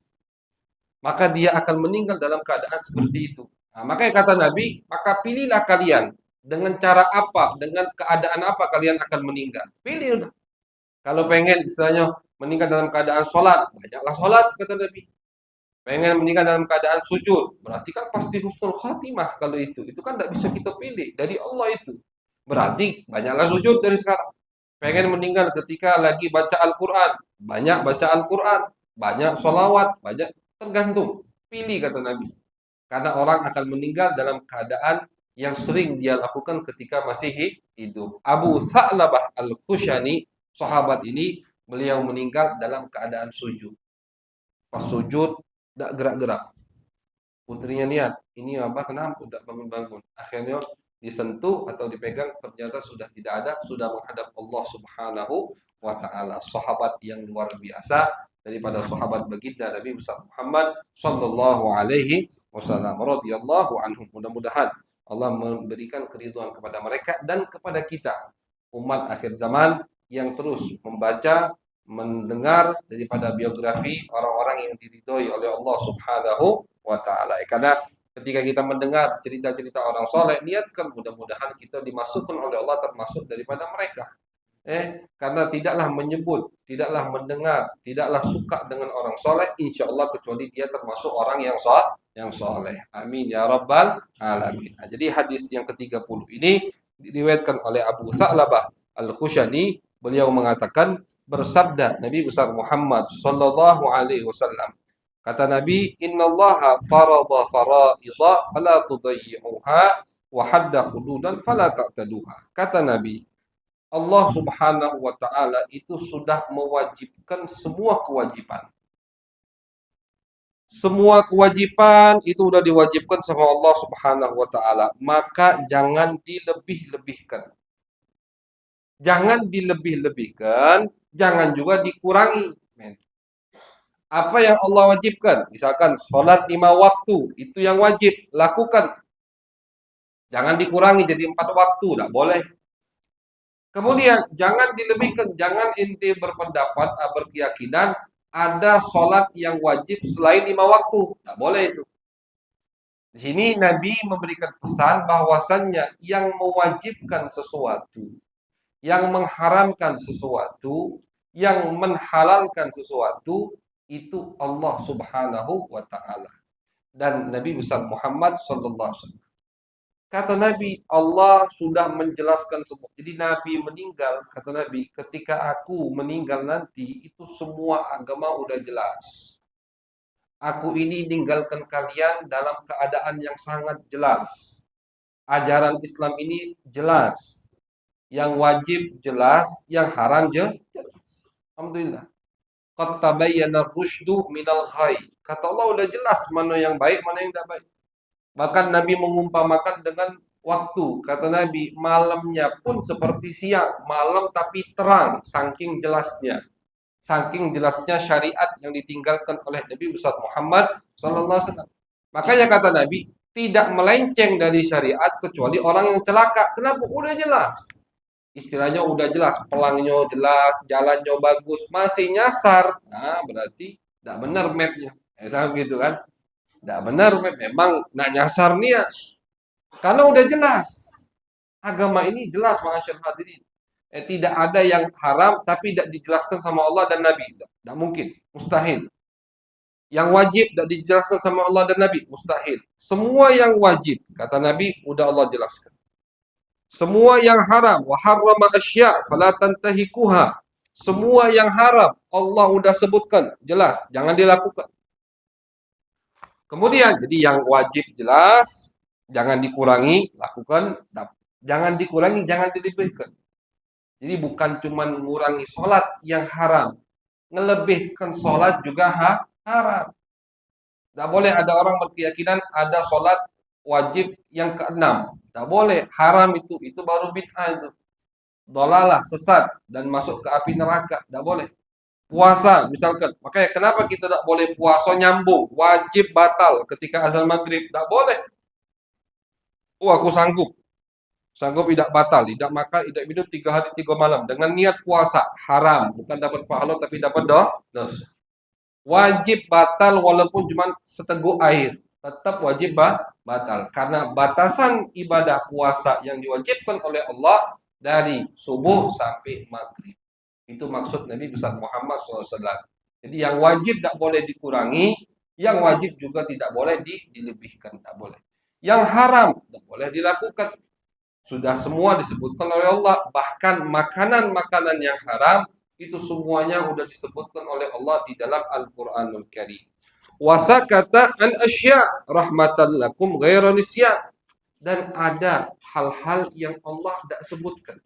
Maka dia akan meninggal dalam keadaan seperti itu. Nah, makanya kata Nabi, maka pilihlah kalian dengan cara apa, dengan keadaan apa kalian akan meninggal. Pilih udah. Kalau pengen istilahnya meninggal dalam keadaan sholat, banyaklah sholat kata Nabi. Pengen meninggal dalam keadaan sujud, berarti kan pasti husnul khatimah kalau itu. Itu kan tidak bisa kita pilih, dari Allah itu. Berarti banyaklah sujud dari sekarang. Pengen meninggal ketika lagi baca Al-Quran, banyak baca Al-Quran, banyak sholawat, banyak tergantung. Pilih kata Nabi. Karena orang akan meninggal dalam keadaan yang sering dia lakukan ketika masih hidup. Abu Tha'labah Al-Khushani, sahabat ini, beliau meninggal dalam keadaan sujud. Pas sujud, tidak gerak-gerak. Putrinya lihat, ini apa kenapa tidak bangun-bangun. Akhirnya disentuh atau dipegang, ternyata sudah tidak ada, sudah menghadap Allah Subhanahu wa taala. Sahabat yang luar biasa daripada sahabat baginda Nabi besar Muhammad sallallahu alaihi wasallam radhiyallahu anhum. Mudah-mudahan Allah memberikan keridhaan kepada mereka dan kepada kita umat akhir zaman yang terus membaca, mendengar daripada biografi orang-orang yang diridhoi oleh Allah Subhanahu wa taala. Karena ketika kita mendengar cerita-cerita orang soleh, niatkan mudah-mudahan kita dimasukkan oleh Allah termasuk daripada mereka. Karena tidaklah menyebut, tidaklah mendengar, tidaklah suka dengan orang soleh, insya Allah kecuali dia termasuk orang yang soleh. Amin ya rabbal alamin. Nah, jadi hadis yang ke-30 ini diriwayatkan oleh Abu Tha'labah Al-Khushani. Beliau mengatakan, bersabda Nabi besar Muhammad sallallahu alaihi wasallam. Kata Nabi, "Innallaha farada faraidha fala tudayyi'uha wa hadda hududan fala ta'taduha." Kata Nabi, Allah Subhanahu wa taala itu sudah mewajibkan semua kewajiban. Semua kewajiban itu sudah diwajibkan sama Allah Subhanahu wa taala, maka jangan dilebih-lebihkan. Jangan dilebih-lebihkan, jangan juga dikurangi. Apa yang Allah wajibkan, misalkan sholat 5 waktu, itu yang wajib, lakukan. Jangan dikurangi jadi 4 waktu, tidak boleh. Kemudian jangan dilebihkan, jangan inti berpendapat, berkeyakinan ada sholat yang wajib selain 5 waktu, tidak boleh itu. Di sini Nabi memberikan pesan bahwasannya yang mewajibkan sesuatu, yang mengharamkan sesuatu, yang menghalalkan sesuatu itu Allah Subhanahu wa taala dan Nabi besar Muhammad sallallahu alaihi wasallam. Kata Nabi, Allah sudah menjelaskan semua. Jadi Nabi meninggal, kata Nabi, ketika aku meninggal nanti, itu semua agama udah jelas. Aku ini ninggalkan kalian dalam keadaan yang sangat jelas. Ajaran Islam ini jelas. Yang wajib jelas, yang haram jelas. Alhamdulillah. Qad tabayyana rusydu minal ghai. Kata Allah udah jelas mana yang baik, mana yang tidak baik. Bahkan Nabi mengumpamakan dengan waktu. Kata Nabi, malamnya pun seperti siang, malam tapi terang, saking jelasnya. Saking jelasnya syariat yang ditinggalkan oleh Nabi besar Muhammad sallallahu alaihi wasallam. Makanya kata Nabi, tidak melenceng dari syariat kecuali orang yang celaka. Kenapa? Udah jelas. Istilahnya udah jelas, pelangnya jelas, jalannya bagus, masih nyasar. Nah, berarti tidak benar mapnya. Misalnya gitu kan. Tidak benar, memang nak nyasar nih ya. Karena udah jelas. Agama ini jelas, masyaallah hadirin. Tidak ada yang haram tapi tidak dijelaskan sama Allah dan Nabi. Tidak mungkin, mustahil. Yang wajib tidak dijelaskan sama Allah dan Nabi, mustahil. Semua yang wajib, kata Nabi, udah Allah jelaskan. Semua yang haram, wa harrama asya' fala tantahikuha. Semua yang haram, Allah udah sebutkan, jelas, jangan dilakukan. Kemudian, jadi yang wajib jelas, jangan dikurangi, lakukan. Jangan dikurangi, jangan dilebihkan. Jadi bukan cuma mengurangi sholat yang haram, ngelebihkan sholat juga haram. Tidak boleh ada orang berkeyakinan ada sholat wajib yang keenam. Tidak boleh, haram itu baru bid'ah itu. Dolalah, sesat, dan masuk ke api neraka. Tidak boleh. Puasa misalkan, makanya kenapa kita tidak boleh puasa nyambung, wajib batal ketika azan maghrib, tidak boleh. Oh aku sanggup tidak batal, tidak makan, tidak minum 3 hari 3 malam dengan niat puasa, haram, bukan dapat pahala tapi dapat dosa. Wajib batal walaupun cuma seteguk air, tetap wajib batal karena batasan ibadah puasa yang diwajibkan oleh Allah dari subuh sampai maghrib. Itu maksud Nabi besar Muhammad SAW. Jadi yang wajib tidak boleh dikurangi, yang wajib juga tidak boleh dilebihkan, tidak boleh. Yang haram tidak boleh dilakukan. Sudah semua disebutkan oleh Allah. Bahkan makanan-makanan yang haram itu semuanya sudah disebutkan oleh Allah di dalam Al-Quranul Karim. Wasakata an asya rahmatan lakum ghairu nisyan. Dan ada hal-hal yang Allah tidak sebutkan.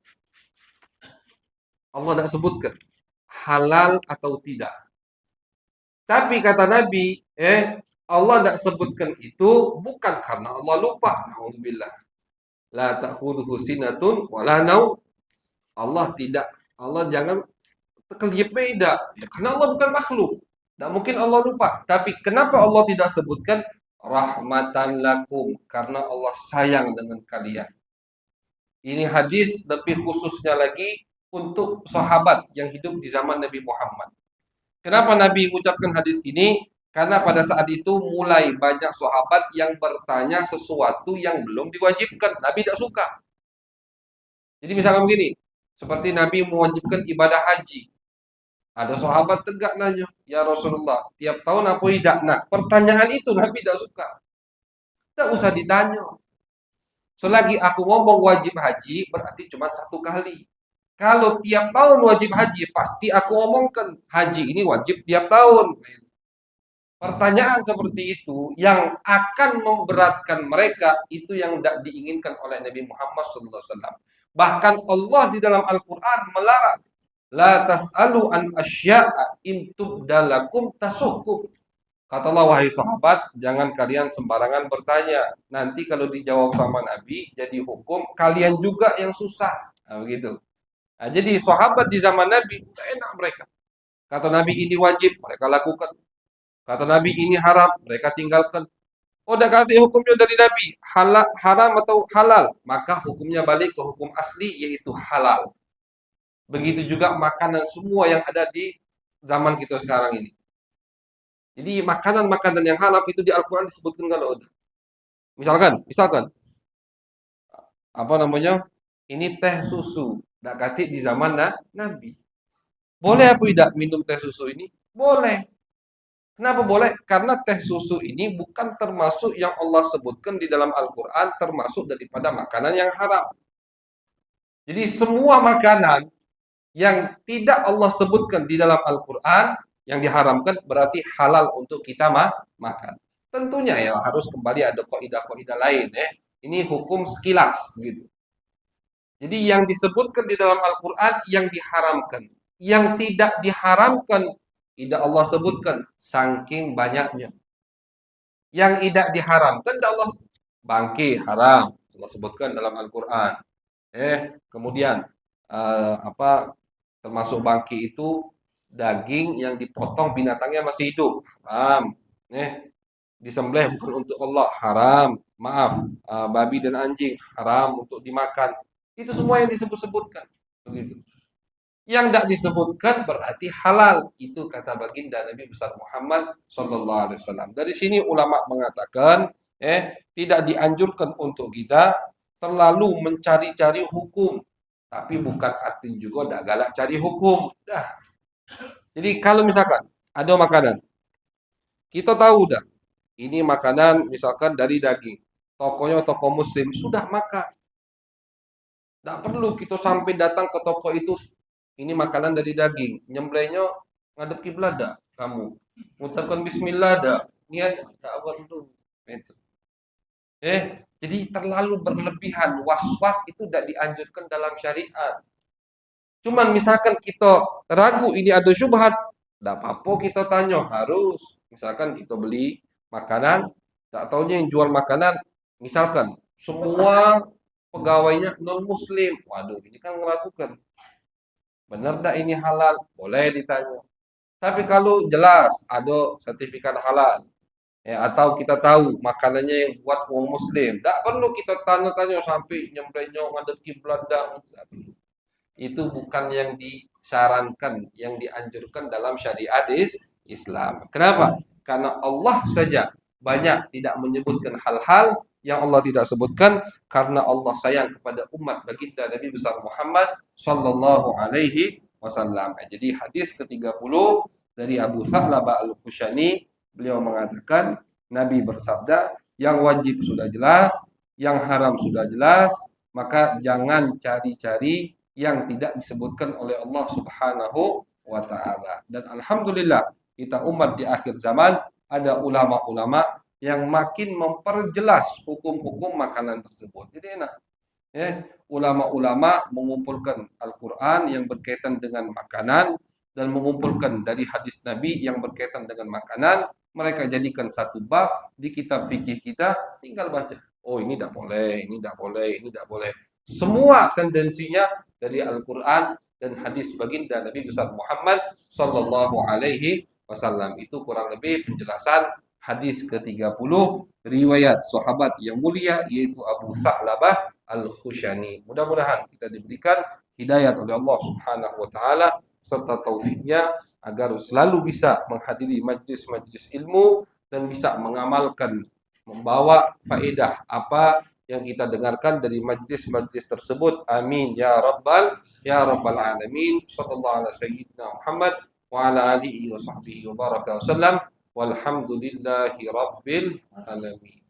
Allah tidak sebutkan halal atau tidak. Tapi kata Nabi, Allah tidak sebutkan itu bukan karena Allah lupa. Nauzubillah. La ta'khudhuhu sinatun wala naum. Allah jangan terkeliap beda. Ya, karena Allah bukan makhluk. Tidak mungkin Allah lupa. Tapi kenapa Allah tidak sebutkan rahmatan lakum? Karena Allah sayang dengan kalian. Ini hadis lebih khususnya lagi untuk sahabat yang hidup di zaman Nabi Muhammad. Kenapa Nabi mengucapkan hadis ini? Karena pada saat itu mulai banyak sahabat yang bertanya sesuatu yang belum diwajibkan. Nabi tidak suka. Jadi misalkan begini, seperti Nabi mewajibkan ibadah haji. Ada sahabat tegak nanya, ya Rasulullah, tiap tahun apa tidak? Nah, pertanyaan itu Nabi tidak suka. Tidak usah ditanya. Selagi aku ngomong wajib haji, berarti cuma 1 kali. Kalau tiap tahun wajib haji, pasti aku omongkan haji ini wajib tiap tahun. Pertanyaan seperti itu yang akan memberatkan mereka itu yang tidak diinginkan oleh Nabi Muhammad SAW. Bahkan Allah di dalam Al-Quran melarang, la tas'alu an asya'a in tubdalakum tasukum. Kata Allah, wahai sahabat, jangan kalian sembarangan bertanya. Nanti kalau dijawab sama Nabi, jadi hukum kalian juga yang susah. Nah, begitu. Nah, jadi sahabat di zaman Nabi, enak mereka. Kata Nabi ini wajib, mereka lakukan. Kata Nabi ini haram, mereka tinggalkan. Oh, dah kasih hukumnya dari Nabi, halal, haram atau halal, maka hukumnya balik ke hukum asli yaitu halal. Begitu juga makanan semua yang ada di zaman kita sekarang ini. Jadi makanan-makanan yang halal itu di Al-Quran disebutkan kalau ada. Misalkan, apa namanya? Ini teh susu. Dak katik di zaman Nabi. Boleh apa tidak minum teh susu ini? Boleh. Kenapa boleh? Karena teh susu ini bukan termasuk yang Allah sebutkan di dalam Al-Quran, termasuk daripada makanan yang haram. Jadi semua makanan yang tidak Allah sebutkan di dalam Al-Quran, yang diharamkan berarti halal untuk kita makan. Tentunya ya harus kembali ada kaidah-kaidah lain ya. Ini hukum sekilas gitu. Jadi yang disebutkan di dalam Al-Quran yang diharamkan. Yang tidak diharamkan tidak Allah sebutkan saking banyaknya. Yang tidak diharamkan tidak Allah bangki haram Allah sebutkan dalam Al-Quran. Kemudian apa termasuk bangki itu daging yang dipotong binatangnya masih hidup haram. Disembelih bukan untuk Allah haram. Maaf, babi dan anjing haram untuk dimakan. Itu semua yang disebut-sebutkan. Begitu. Yang tidak disebutkan berarti halal. Itu kata baginda Nabi besar Muhammad Sallallahu Alaihi Wasallam. Dari sini ulama mengatakan, tidak dianjurkan untuk kita terlalu mencari-cari hukum. Tapi bukan arti juga tidak galak cari hukum. Dah. Jadi kalau misalkan ada makanan, kita tahu dah, ini makanan misalkan dari daging. Tokonya toko muslim sudah makan. Tidak perlu kita sampai datang ke toko itu. Ini makanan dari daging. Nyembelihnya ngadep kiblat dah kamu. Mengucapkan bismillah dah. Niat tak perlu. Itu. Jadi terlalu berlebihan. Was-was itu tidak dianjurkan dalam syariat. Cuman misalkan kita ragu ini ada syubhat, tidak apa-apa kita tanya. Harus. Misalkan kita beli makanan, tak taunya yang jual makanan, misalkan semua pegawainya non muslim. Waduh, ini kan meragukan. Benar tak ini halal? Boleh ditanya. Tapi kalau jelas ada sertifikat halal, atau kita tahu makanannya yang buat orang muslim, tak perlu kita tanya-tanya sampai nyembelihnya ngadep kiblat dah. Itu bukan yang disarankan, yang dianjurkan dalam syariat Islam. Kenapa? Karena Allah saja banyak tidak menyebutkan hal-hal yang Allah tidak sebutkan karena Allah sayang kepada umat baginda Nabi besar Muhammad sallallahu alaihi wasallam. Jadi hadis ke-30 dari Abu Tha'labah Al-Khushani, beliau mengatakan Nabi bersabda, yang wajib sudah jelas, yang haram sudah jelas, maka jangan cari-cari yang tidak disebutkan oleh Allah Subhanahu wa taala. Dan alhamdulillah kita umat di akhir zaman ada ulama-ulama yang makin memperjelas hukum-hukum makanan tersebut. Jadi enak. Ulama-ulama mengumpulkan Al-Quran yang berkaitan dengan makanan dan mengumpulkan dari hadis Nabi yang berkaitan dengan makanan. Mereka jadikan satu bab di kitab fikih kita, tinggal baca. Oh ini tidak boleh, ini tidak boleh, ini tidak boleh. Semua tendensinya dari Al-Quran dan hadis baginda Nabi besar Muhammad Sallallahu Alaihi Wasallam. Itu kurang lebih penjelasan hadis ke-30 riwayat sahabat yang mulia yaitu Abu Tha'labah Al-Khushani. Mudah-mudahan kita diberikan hidayah oleh Allah Subhanahu wa taala serta taufiknya agar selalu bisa menghadiri majlis-majlis ilmu dan bisa mengamalkan, membawa faedah apa yang kita dengarkan dari majlis-majlis tersebut. Amin ya rabbal alamin. Sallallahu alaihi sayyidina Muhammad wa ala alihi wa sahbihi wa baraka wasallam. Walhamdulillahi rabbil alamin.